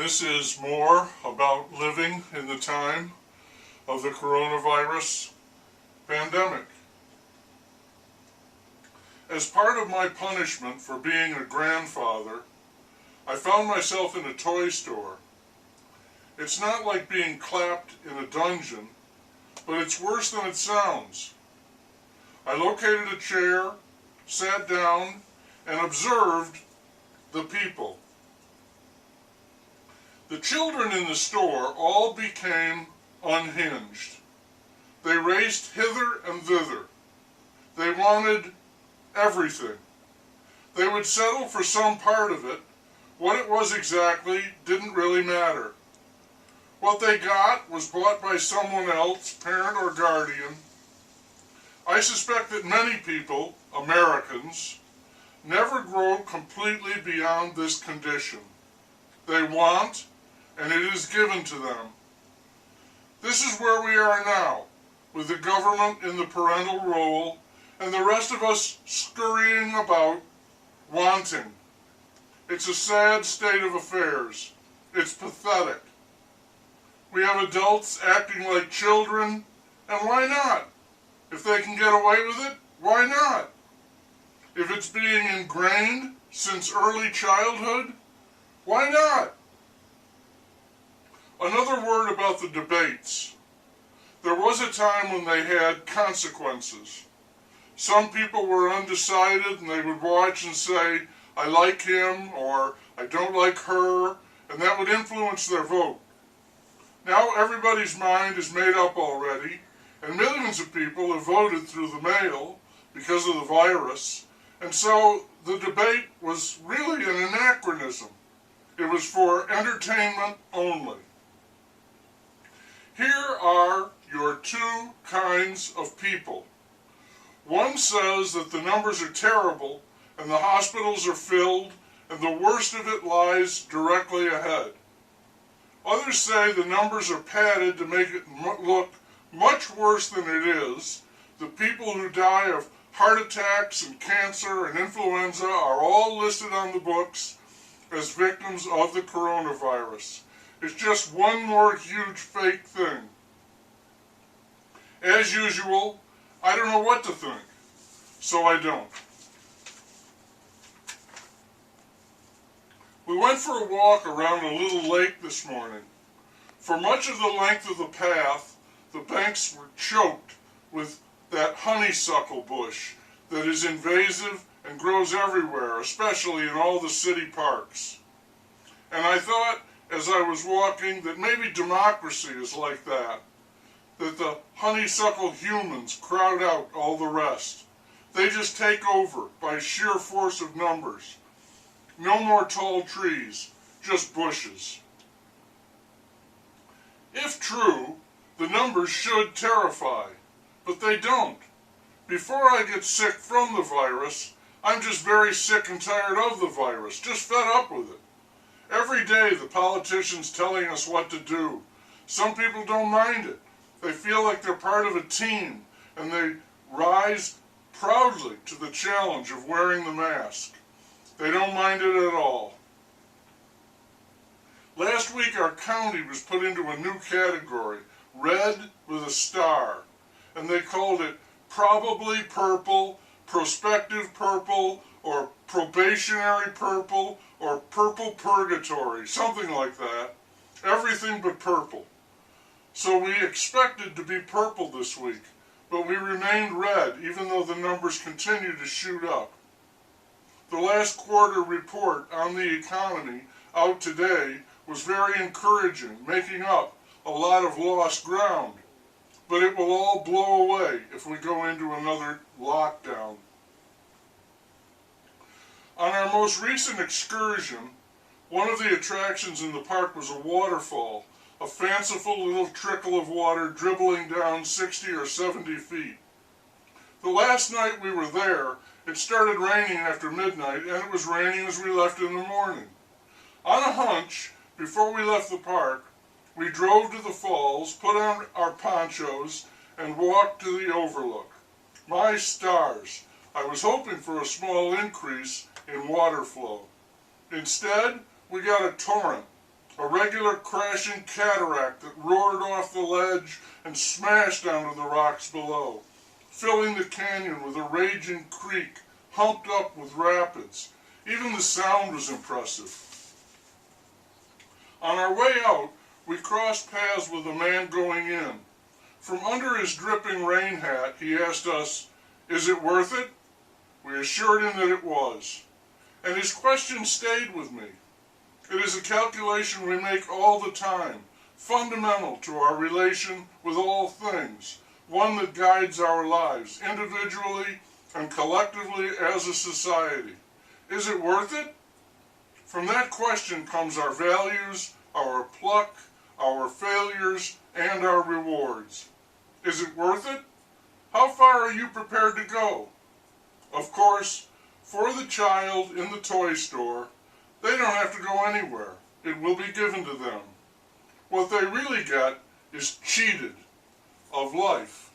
This is more about living in the time of the coronavirus pandemic. As part of my punishment for being a grandfather, I found myself in a toy store. It's not like being clapped in a dungeon, but it's worse than it sounds. I located a chair, sat down, and observed the people. The children in the store all became unhinged. They raced hither and thither. They wanted everything. They would settle for some part of it. What it was exactly didn't really matter. What they got was bought by someone else, parent or guardian. I suspect that many people, Americans, never grow completely beyond this condition. They want, and it is given to them. This is where we are now, with the government in the parental role, and the rest of us scurrying about, wanting. It's a sad state of affairs. It's pathetic. We have adults acting like children, and why not? If they can get away with it, why not? If it's being ingrained since early childhood, why not? Another word about the debates. There was a time when they had consequences. Some people were undecided and they would watch and say, I like him or I don't like her, and that would influence their vote. Now everybody's mind is made up already, and millions of people have voted through the mail because of the virus, and so the debate was really an anachronism. It was for entertainment only. Here are your two kinds of people. One says that the numbers are terrible and the hospitals are filled and the worst of it lies directly ahead. Others say the numbers are padded to make it look much worse than it is. The people who die of heart attacks and cancer and influenza are all listed on the books as victims of the coronavirus. It's just one more huge fake thing. As usual, I don't know what to think, so I don't. We went for a walk around a little lake this morning. For much of the length of the path, the banks were choked with that honeysuckle bush that is invasive and grows everywhere, especially in all the city parks. And I thought, as I was walking, that maybe democracy is like that the honeysuckle humans crowd out all the rest. They just take over by sheer force of numbers. No more tall trees, just bushes. If true, the numbers should terrify, but they don't. Before I get sick from the virus, I'm just very sick and tired of the virus, just fed up with it. Every day the politicians telling us what to do. Some people don't mind it. They feel like they're part of a team, and they rise proudly to the challenge of wearing the mask. They don't mind it at all. Last week our county was put into a new category, red with a star, and they called it probably purple, prospective purple, or probationary purple, or purple purgatory, something like that. Everything but purple. So we expected to be purple this week, but we remained red, even though the numbers continue to shoot up. The last quarter report on the economy out today was very encouraging, making up a lot of lost ground. But it will all blow away if we go into another lockdown. On our most recent excursion, one of the attractions in the park was a waterfall, a fanciful little trickle of water dribbling down 60 or 70 feet. The last night we were there, it started raining after midnight, and it was raining as we left in the morning. On a hunch, before we left the park, we drove to the falls, put on our ponchos, and walked to the overlook. My stars! I was hoping for a small increase in water flow. Instead, we got a torrent. a regular crashing cataract that roared off the ledge and smashed onto the rocks below, filling the canyon with a raging creek humped up with rapids. Even the sound was impressive. On our way out, we crossed paths with a man going in. From under his dripping rain hat, he asked us, "Is it worth it?" We assured him that it was. And his question stayed with me. It is a calculation we make all the time, fundamental to our relation with all things, one that guides our lives, individually and collectively as a society. Is it worth it? From that question comes our values, our pluck, our failures, and our rewards. Is it worth it? How far are you prepared to go? Of course, for the child in the toy store, they don't have to go anywhere. It will be given to them. What they really get is cheated of life.